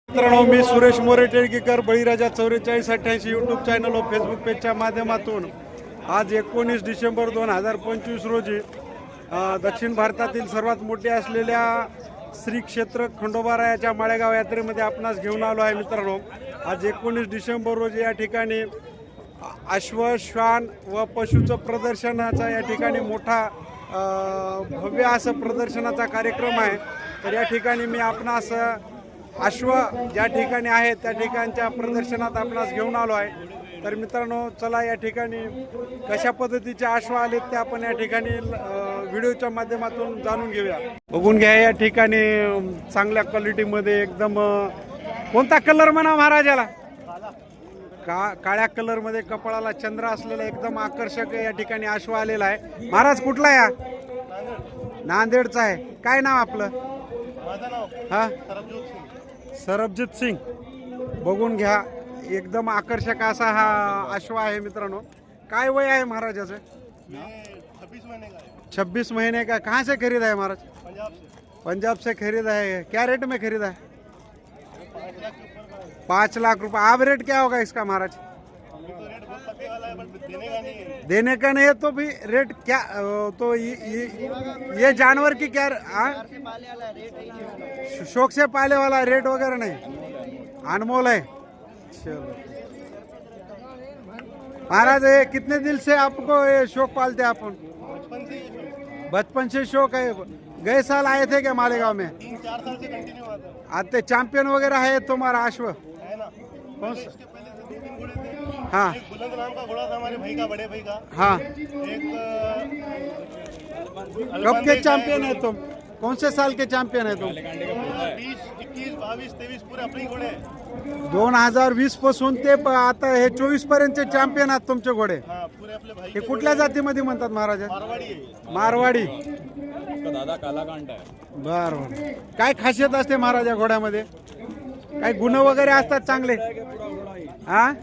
मित्रांनो, मी सुरेश मोरे टेळकीकर, बळीराजा 4488 YouTube channel व Facebook पेजच्या माध्यमातून आज 19 डिसेंबर 2025 रोजी दक्षिण भारतातील सर्वात मोठे असलेल्या श्री क्षेत्र खंडोबारायाच्या माळेगाव यात्रेमध्ये आपणास घेऊन आलो आहे. मित्रांनो, आज 19 डिसेंबर रोजी या ठिकाणी अश्व, श्वान व पशुचं प्रदर्शनाचा या ठिकाणी मोठा भव्य असं प्रदर्शनाचा कार्यक्रम आहे. तर या ठिकाणी मी आपणास अश्व ज्या ठिकाणी आहेत त्या ठिकाणच्या प्रदर्शनात आपणास घेऊन आलो आहे. तर मित्रांनो, चला या ठिकाणी कशा पद्धतीचे अश्व आलेत ते आपण या ठिकाणी व्हिडिओच्या माध्यमातून जाणून घेऊया. बघून घ्या या ठिकाणी चांगल्या क्वालिटीमध्ये एकदम कोणता कलर म्हणा महाराजाला, काळ्या कलर मध्ये कपाळाला चंद्र असलेला एकदम आकर्षक या ठिकाणी अश्व आलेला आहे. महाराज कुठला या? नांदेडचा आहे. काय नाव आपलं? हा, सरबजीत सिंग. बघून घ्या, एकदम आकर्षक असा हा अश्व आहे. मित्रांनो, काय वय आहे महाराजाचं? 26 महीने का. कहाँ से खरीदा है महाराज? पंजाब से खरीदा है. क्या रेट में खरीदा है? 5 लाख रुपए. आप रेट क्या होगा इसका महाराज? देने का नहीं है तो भी रेट क्या? तो ये जानवर की क्या शौक से पाले वाला रेट वगैरह नहीं, अनमोल है. चलो महाराज, ये कितने दिल से आपको ये शौक पालते हैं? अपन बचपन से शौक है. गए साल आए थे क्या मालेगांव में? 3-4 साल से कंटिन्यू आते. चैंपियन वगैरह है तुम्हारा अश्व? है ना. कौन सा? इसके पहले से 2-3 घोड़े थे. हाँ एक बुलंद नाम का घोड़ा था हमारे भाई का, बड़े भाई का. हाँ. एक कब के चैंपियन है तुम? कौन से साल के चैंपियन है तुम? 20, 21, 22, 23 पूरे अपने ही घोड़े हैं. 2020 पासून ते आता हे 24 पर्यंतचे चॅम्पियन आहात तुमचे घोडे. हाँ, पूरे अपने भाई हे के कुठल्या जातीमध्ये म्हणतात महाराज? मारवाड़ी है. मारवाडी. दादा कालाकांड आहे. बर बर. काय खासियत असते महाराज या घोड्यामध्ये? काय गुण वगैरे असतात चांगले? हाँ,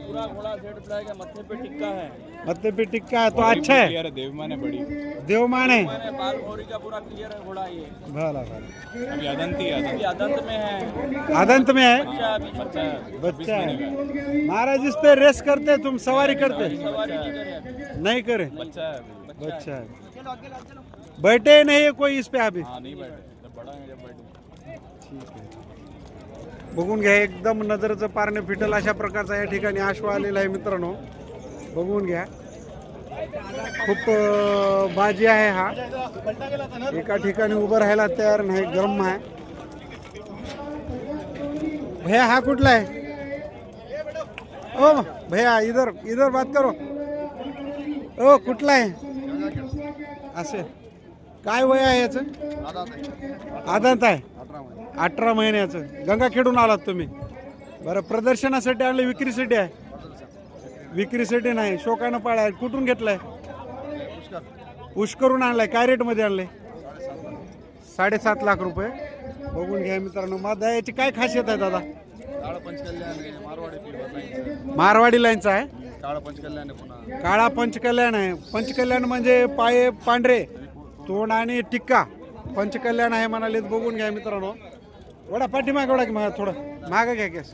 पूरा घोड़ा सेट फ्लाई का, मत्थे पे टिक्का है. मत्थे पे टिक्का है तो अच्छा है. क्लियर है, देवमान है बड़ी. देवमान है. मैंने बाल भौरी का पूरा क्लियर है घोड़ा ये. भला भला. अभी अदंती है, अभी अदंत में है. आदंत में है. बच्चा अभी बच्चा है. बच्चा है. महाराज इस पे रेस करते, तुम सवारी करते? सवारी नहीं करे अभी. नहीं करे. बच्चा है अभी. बच्चा है. बैठे नहीं है कोई इस पे अभी? हाँ, नहीं बैठे. जब बड़ा है जब बैठे. ठीक आहे. बघून घ्या, एकदम नजरेचं पारणे फिटल अशा प्रकारचा या ठिकाणी अश्व आलेला आहे. मित्रांनो, बघून घ्या, खूप बाजी आहे. हा एका ठिकाणी उभं राहायला तयार नाही, गरम आहे. भैया हा कुठला आहे? ओ भैया, इधर इधर बात करो. ओ कुठला आहे? असे काय वय आहे याचं? आदंत आहे. 18 महिन्याचं. गंगाखेडून आलात तुम्ही? बरं, प्रदर्शनासाठी आणले, विक्रीसाठी आहे? विक्रीसाठी नाही, शोकानं पाळाय. कुठून घेतलाय? पुष्करून आणलाय. काय रेट मध्ये आणले? 7.5 लाख रुपये. बघून घ्या मित्रांनो. माझा याची काय खासियत आहे दादा? मारवाडी लाईनचा आहे. काळा पंचकल्याण आहे. पंचकल्याण म्हणजे पाये पांढरे, तोंड आणि टिक्का. पंचकल्याण आहे म्हणालेत. बघून घ्या मित्रांनो. थोडा पाठीमाग एवढा की थोडं मागं घ्या केस.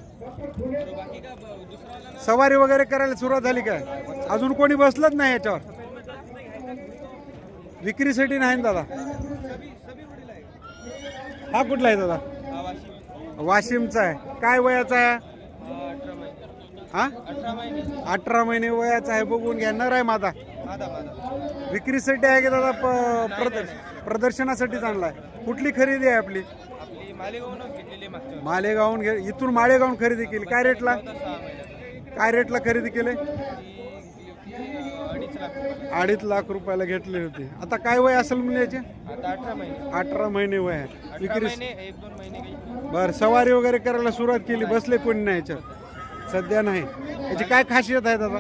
सवारी वगैरे करायला सुरुवात झाली काय? अजून कोणी बसलंच नाही याच्यावर? विक्रीसाठी नाही दादा. हा कुठला आहे दादा? वाशिमचा आहे. काय वयाचा आहे हा? 18 महिने वयाचा आहे. बघून घ्या. नर आहे माझा. विक्रीसाठी आहे की दादा? प्रदर्शनासाठी चांगला आहे. कुठली खरेदी आहे आपली? मालेगावून. इथून मालेगावून खरेदी केली. काय रेटला? काय रेटला खरेदी केले? 2.5 लाख रुपयाला घेतले होते. आता काय वय असेल म्हणजे याचे? 18 महिने वय आहे. विक्री. बर, सवारी वगैरे करायला सुरुवात केली. बसले कोणी नाही याच्यात सध्या? नाही. याची काय खासियत आहे दादा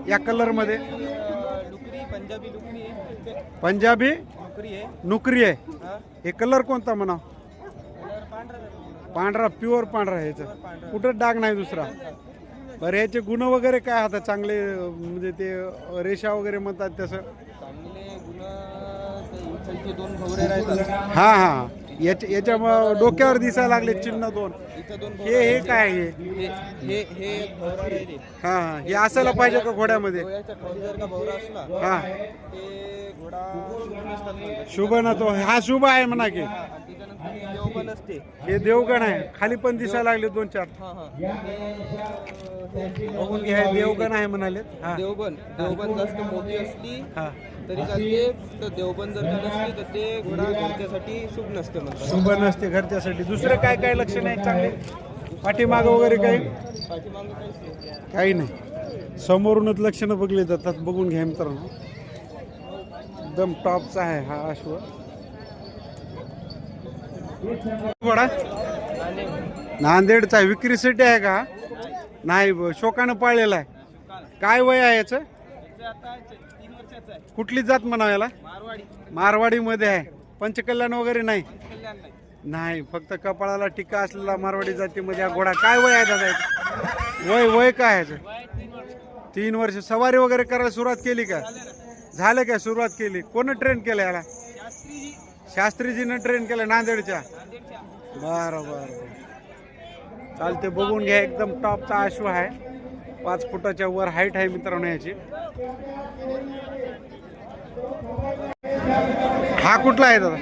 या कलर मध्ये? पंजाबी नुकरी आहे. हे कलर कोणता म्हणा? पांढरा, प्युअर पांढरा आहे. याचा कुठं डाग नाही दुसरा. बरं, याचे गुण वगैरे काय आता चांगले? म्हणजे ते रेषा वगैरे म्हणतात तसं? चांगले गुण. दोन भवरे राहतात. हां हां, याच्या डोक्यावर दिसायला लागले चिन्ह दोन. इथं दोन हे काय हे हे एक भवरा राहिले. हा हा हे असायला पाहिजे का घोड्यामध्ये? डोळ्याच्या खाली जर का भवरा असला हा ते घोडा शुभ नसतात म्हणतात. शुभ ना तो हा शुभ आहे म्हणा की. आणि त्याच्यानंतर देवगण असते. हे देवगण आहे खाली पण दिसायला लागले 2-4. हा हा बघून घ्या हे देवगण आहे म्हणाले. हा देवगण जास्त मोठी असली हा तरी चालते. तर देवगण जर का नसली तर ते घोडा घरच्यासाठी शुभ नसते म्हणतात. शुभ नसते घरच्यासाठी. दुसरे काय काय लक्षण आहेत चांगले पाठीमाग वगैरे काही? पाठीमागं काहीच नाही. काही नाही समोरूनच लक्षणं बघली जातात. बघून घ्या मित्रांनो एकदम टॉपचा आहे हा अश्व. घोडा नांदेडचा आहे. विक्रीसाठी आहे का? नाही शोकानं पाळलेला आहे. काय वय आहे याचं? आता 3 वर्षाचा आहे. कुठली जात म्हणावं याला? मारवाडी. मारवाडी मध्ये आहे. पंचकल्याण वगैरे नाही? कल्याण नाही. नाही फक्त कपाळाला टिक्का असलेला मारवाडी जातीमध्ये हा घोडा. काय वय आहे दादा याचं? वय काय आहे याचं? 3 वर्ष. सवारी वगैरे करायला सुरुवात केली का? झालं काय सुरुवात केली? कोण ट्रेन केलं याला? शास्त्रीजीनं ट्रेन केलं नांदेडच्या. बरं बरं चालते. बघून घ्या एकदम टॉपचा अश्व आहे. 5 फुटाच्या वर हाईट आहे मित्रांनो याची. हा कुठला आहे दादा?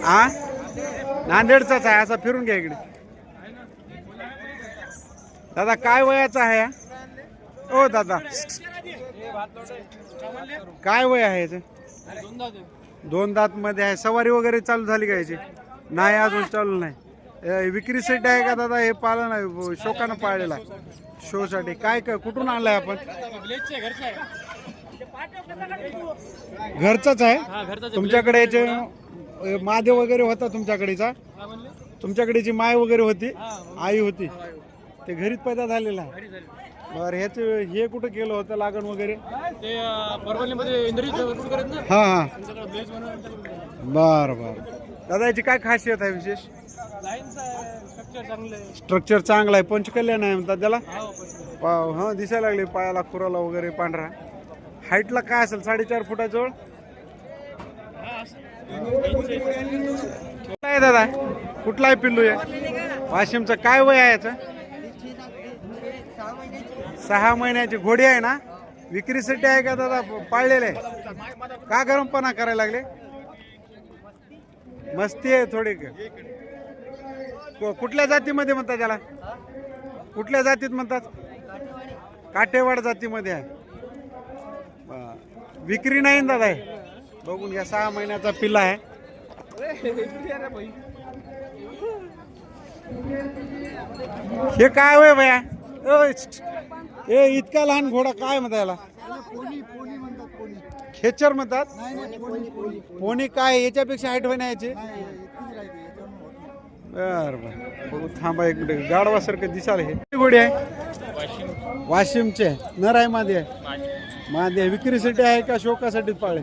हा नांदेडचाच आहे. असा फिरून घ्या इकडे. दादा काय वयाचा आहे हा? ओ दादा काय वय आहे याचं? 2 दात मध्ये आहे. सवारी वगैरे चालू झाली का याची? नाही अजून चालू नाही. विक्रीसाठी आहे का दादा? हे पालन आहे शोकानं पाळलेला शो साठी. काय काय कुठून आणलाय आपण? घरचाच आहे. तुमच्याकडे याचे महादेव वगैरे होता तुमच्याकडेचा? तुमच्याकडेची माय वगैरे होती? आई होती. ते घरीच पैदा झालेला आहे. बरं ह्याचे हे कुठं केलं होतं लागण वगैरे? हा हा बरं बरं. दादा याची काय खासियत आहे विशेष? स्ट्रक्चर चांगलं आहे. पंचकल्याण आहे म्हणतात त्याला. हा दिसायला लागले पायाला खुराला वगैरे पांढरा. हाईटला काय असेल? 4.5 फुटाजवळ कुठला आहे दादा? कुठला आहे पिल्लू आहे? वाशिमचं. काय वय आहे याचं? 6 महिन्याची. घोडी आहे ना? विक्रीसाठी आहे का दादा? पाळलेले आहे का? गरमपणा करायला लागले? मस्ती आहे थोडी. कुठल्या जातीमध्ये म्हणतात त्याला? कुठल्या जातीत म्हणतात? काटेवाड जातीमध्ये आहे. विक्री नाही दादा आहे. बघून घ्या 6 महिन्याचा पिल्ला आहे. हे काय वय भया? ए इतका लहान घोडा काय म्हणतात याला? खेचर म्हणतात. पोनी काय याच्यापेक्षा हाईट होय ना याची? बर बर बघू थांबा एक मिनिट. गाढवासारखं दिसाल. हे घोडी आहे? वाशिमचे. नर आहे मादी आहे? मादी आहे. विक्रीसाठी आहे का शोकासाठी पाळले?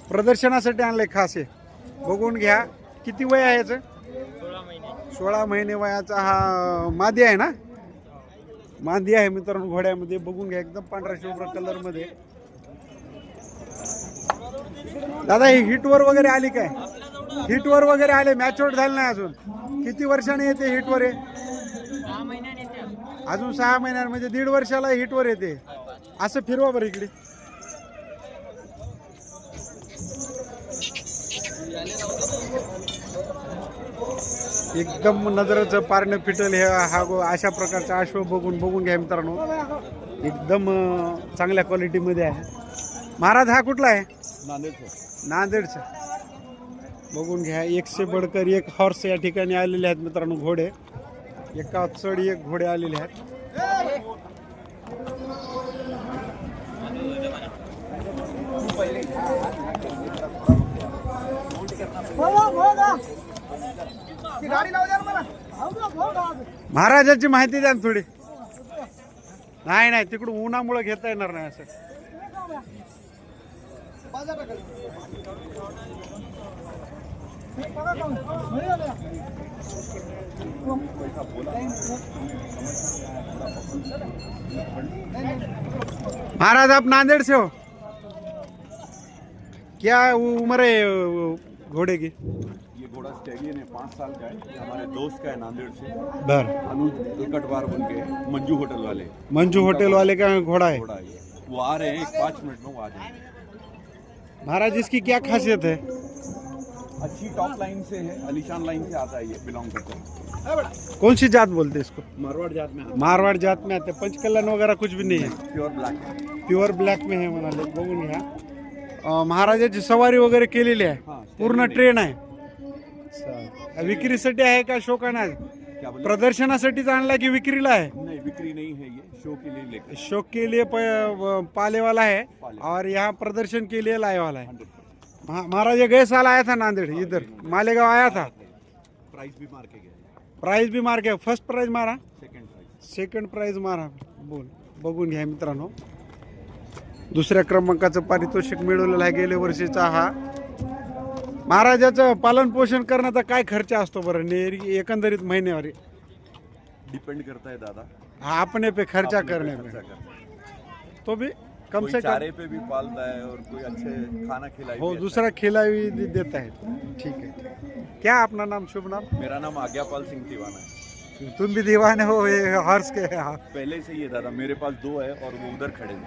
प्रदर्शनासाठी आणले खास. आहे बघून घ्या. किती वय आहे याचं? 16 महिने वयाचा हा मादी आहे ना? मादी आहे मित्रांनो घोड्यामध्ये. बघून घ्या एकदम पांढरा शुभ्र कलर मध्ये. दादा ही हिटवर वगैरे आली काय? हिटवर वगैरे आले? मॅच्युअर्ड झाले नाही अजून? किती वर्षाने येते हिटवर? अजून 6 महिन्यात म्हणजे 1.5 वर्षाला हिटवर येते. असं फिरवा बरं इकडे. एकदम नजरेचं पारणं फिटल हे हा अशा प्रकारचा अश्व. बघून घ्या मित्रांनो एकदम चांगल्या क्वालिटीमध्ये आहे. महाराज हा कुठला आहे? नांदेडचा. बघून घ्या. 1 से बडकर 1 हॉर्स या ठिकाणी आलेले आहेत मित्रांनो घोडे. एका चढ 1 घोडे आलेले आहेत. महाराजांची माहिती द्या थोडी. नाही तिकडून उन्हामुळे घेता येणार नाही असं. महाराज आप नांदेड़ से हो? क्या उम्र है घोड़े की? घोड़ा स्टैलियन है, 5 साल का है, हमारे दोस्त का है नांदेड़ से, बर अनुज अलकटवार बोल के, मंजू होटल वाले मंजू होटल वाले का घोड़ा है। घोड़ा है ये। वो आ रहे हैं 5 मिनट में, वो आ जाएंगे। महाराज इसकी क्या खासियत है? अच्छी टॉप लाइन से है, अलीशान लाइन से आता है, ये बिलोंग करता है। कौन सी जात बोलते हैं इसको? मारवाड़ जात में मारवाड जात में आते, पंचकल्याण वगैरह कुछ भी नहीं है, प्योर ब्लैक। प्युअर ब्लॅक में है म्हणाले, बघून घ्या. महाराजाची सवारी वगैरे केलेली आहे, हां, पूर्ण ट्रेन आहे. विक्रीसाठी आहे का शोकाने आहे? क्या बोले? प्रदर्शनासाठीच आणला की विक्रीला आहे? नहीं, बिक्री नहीं है, ये शो के लिए लेकर शौक के लिए पाले वाला है और यहाँ प्रदर्शन के लिए लाए वाला है. 100%। महाराज ये गए साल आया था नांदेड़, इधर मालेगांव आया था, प्राइस भी मार के गए, प्राइज भी मार के, फर्स्ट प्राइज मारा, सेकंड प्राइस। सेकंड प्राइज मारा. बोल बघून घ्या मित्रांनो, दुसऱ्या क्रमांकाचं पारितोषिक मिळवलेलं आहे गेल्या वर्षीचा. हा महाराजाचं पालन पोषण करण्याचा काय खर्च असतो बरं एकंदरीत महिन्यावर? डिपेंड करता है दादा, हा अपने पे खर्चा अपने पे करने खर्चा पे, करता है। तो भी कम कोई से कम चारे पे भी पालता है और कोई अच्छे खाना खिलाई हो, भी दूसरा खिलाई भी देता है. ठीक है. क्या अपना नाम, शुभ नाम? अच्छा है। मेरा नाम आज्ञापाल सिंह दीवाना है। तुम भी दीवाने हो ये हॉर्स के? हाँ. पहले से ही है दादा, मेरे पास 2 है और वो उधर खड़े हैं।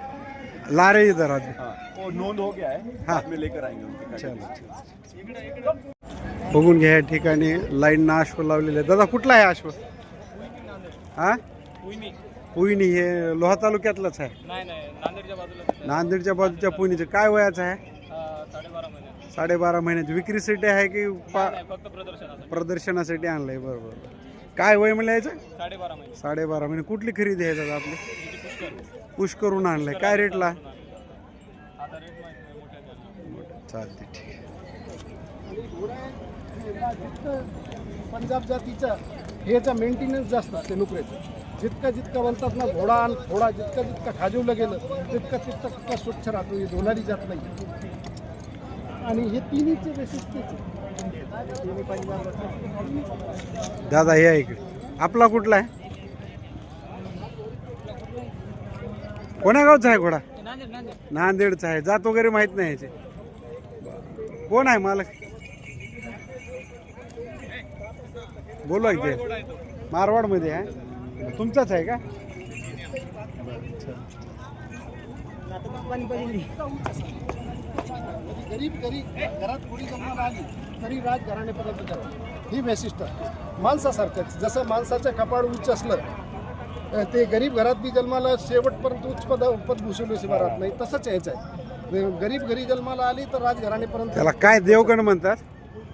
ला रहे इधर आदमी. हाँ, वो नोंद हो गया है, हाँ. बाद में लेकर आएंगे उनके चलो. कागज। बघून घ्या या ठिकाणी लाईन अश्व लावलेले. दादा कुठला आहे अश्व? हा पुईनी, हे लोहा तालुक्यातलंच आहे, नाही नांदेडच्या बाजूला नांदेडच्या बाजूच्या पुईनीचं. काय वयाचं आहे? 12.5 महिने 12.5 महिन्याची. विक्रीसाठी आहे की फक्त प्रदर्शनासाठी. प्रदर्शनासाठी आणलंय? बरोबर. काय वय म्हणलं याचं? 12.5 महिने 12.5 महिने. कुठली खरेदी आहे दादा आपली? पुष्कर पुष्करून आणलंय. काय रेटला? आता रेट मोठ्या चालते, ठीक आहे. पंजाब जातीचं ह्याचा मेंटेनन्स जास्त असते नोकरीचं. जितका म्हणतात ना घोडा जितका खाजवलं गेलं तितका स्वच्छ राहतो. हे धोलारी जात नाही. आणि हे तिन्हीचे वैशिष्ट्यच दादा या इकडे. आपला कुठला आहे? कोण्या गावचा आहे घोडा? नांदेडचा आहे. जात वगैरे माहित नाही याचे. कोण आहे मालक? बोलवा इथे. मारवाड मध्ये आहे. तुमचाच आहे का? गरीब घरात थोडी जन्माला आली तरी राजघराण्यापर्यंत जातो. ही वैशिष्ट्य माणसासारखंच. जसं माणसाचं कपाळ उच्च असलं ते गरीब घरात बी जन्माला शेवटपर्यंत उच्च पद भूषवल्याशिवाय राहत नाही. तसंच यायचं आहे. गरीब घरी जन्माला आली तर राजघराण्यापर्यंत. त्याला काय देवगण म्हणतात?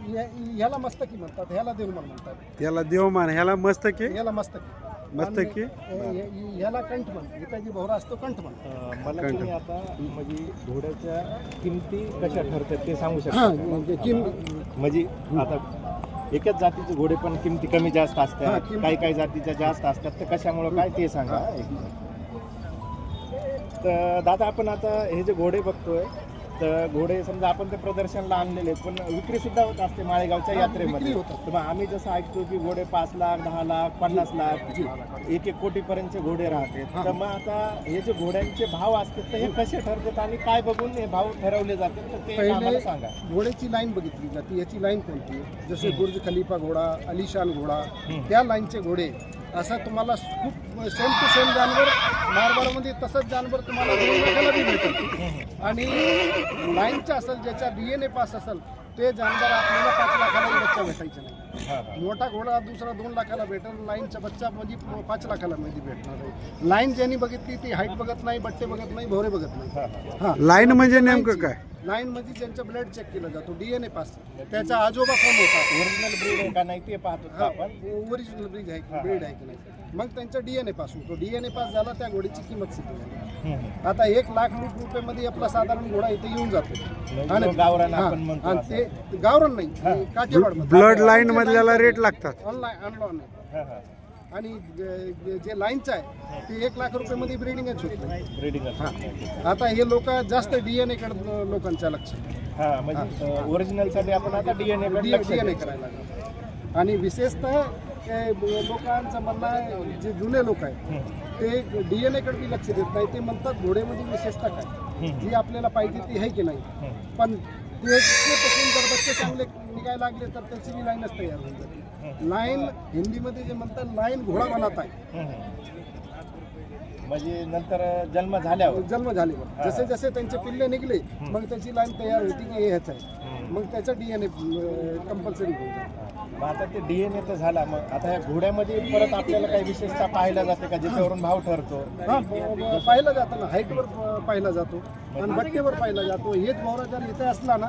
ह्याला मस्तकी म्हणतात, ह्याला देवमान म्हणतात. त्याला देवमान, ह्याला मस्तकी. ह्याला मस्तकी. मस्तकी. ह्याला कंठमन. इथं जी भोवरा असतो कंठमन. मला तुम्ही आता म्हणजे घोड्याच्या किमती कशा ठरतात ते सांगू शकता? म्हणजे आता एकाच जातीचे घोडे पण किमती कमी जास्त असतात, काही जातीच्या जास्त असतात, तर कशामुळे काय ते सांगा. तर दादा आपण आता हे जे घोडे बघतोय, तर घोडे समजा आपण ते प्रदर्शनला आणलेले पण विक्री सुद्धा होत असते माळेगावच्या यात्रेमध्ये. तर मग आम्ही जसं ऐकतो की घोडे 5 लाख 10 लाख 50 लाख 1 कोटीपर्यंतचे घोडे राहते. तर मग आता हे जे घोड्यांचे भाव असतात तर हे कसे ठरतात आणि काय बघून हे भाव ठरवले जातात, तर ते आम्हाला सांगा. घोड्याची लाईन बघितली जाते. याची लाईन कोणती? जसे बुर्ज खलिफा घोडा, अलिशान घोडा, त्या लाईनचे घोडे. असा तुम्हाला खूप सेम टू सेम जानवर मारवाडमध्ये तसंच जानवर तुम्हाला 2 लाखाला बी भेटेल. आणि लाईनचं असेल, ज्याचा DNA पास असेल, ते जानवर आपल्याला 5 लाखाला बच्चा भेटायचा नाही. मोठा घोडा दुसरा 2 लाखाला भेटेल. लाईनचा बच्चा म्हणजे 5 लाखाला मध्ये भेटणार आहे. लाईन ज्यांनी बघितली ती हाईट बघत नाही, बट्टे बघत नाही, भोवरे बघत नाही. हां, लाईन म्हणजे नेमकं काय? लाईन मध्ये ज्यांचं ब्लड चेक केला जातो, DNA पास. त्याचा आजोबा कोण होता, ओरिजिनल ब्रीड आहे का नाही ते पाहतो आपण. ओरिजिनल ब्रीड आहे की नाही, मग त्यांचा DNA पास होतो. DNA पास झाला, त्या घोडीची किंमत सिद्ध झाली. आता 1 लाख रुपये आपला साधारण घोडा इथे येऊन जातो. आणि गावरान आपण म्हणतो आणि ते गावरान नाही, काठेवाड ब्लड लाईन मधल्याला रेट लागतात. ऑनलाईन. आणि जे लाईनचं आहे ते 1 लाख रुपये ब्रीडिंगच होत. ब्रीडिंग. आता हे लोक जास्त DNA कडे लोकांच्या लक्ष. म्हणजे ओरिजिनल साठी आपण आता DNA करायला लागलो. आणि विशेषतः लोकांचं म्हणणं आहे, जे जुने लोक आहेत ते DNA कडे बी लक्ष देत नाही. ते म्हणतात घोड्यामध्ये विशेषता काय, जी आपल्याला पाहिजे ती आहे की नाही. पण पासून जर बच्चे चांगले निघायला लागले तर त्याची बी लाईनच तयार होऊन जाते. लाईन हिंदीमध्ये जे म्हणतात लाईन घोडा बनत आहे. म्हणजे नंतर जन्म झाल्यावर जन्म झाल्यावर जसे जसे त्यांचे पिल्ले निघले मग त्याची लाईन तयार होती की हे ह्याच आहे, मग त्याचा DNA कंपल्सरी होऊन जातो. मग आता ते DNA तर झाला, मग आता ह्या घोड्यामध्ये परत आपल्याला काही विशेषता पाहायला जाते का ज्याच्यावरून भाव ठरतो? हा पाहिला जातो ना, हाईटवर पाहिला जातो आणि बट्टेवर पाहिला जातो. हेच मोहरा जर इथे असला ना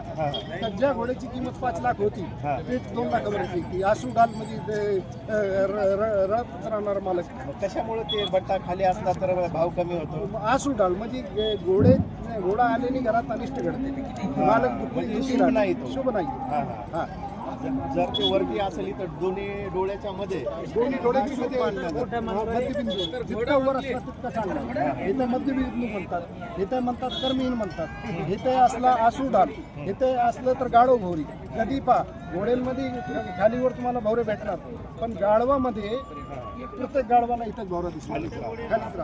तर ज्या घोड्याची किंमत 5 लाख होती तेच 2 लाखापर्यंत विकती. आसू डाल म्हणजे रळत राहणार मालक. मग कशामुळे ते बट्टा खाली असला तर भाव कमी होतो? आसू डाल म्हणजे घोडा आलेली घरात अनिष्ट घडते, मालक म्हणजे शुभ नाही तो. शुभ नाही. हा हा. हा जर ते वरती असेल तर दोन्ही डोळ्याच्या मध्ये दोन्ही डोळ्याची मध्यबिंदू जितका वर असला तितका चांगला. इथे मध्यबिंदू म्हणतात, इथे म्हणतात कर्मीन म्हणतात, इथे असला आसू डाल, इथे असलं तर गाढव भोवरी. कधी पा घोड्यांमध्ये खालीवर तुम्हाला भवरे भेटणार, पण गाढवामध्ये प्रत्येक गाढवाला इथंच भवरा दिसतो, खालीच राहतो.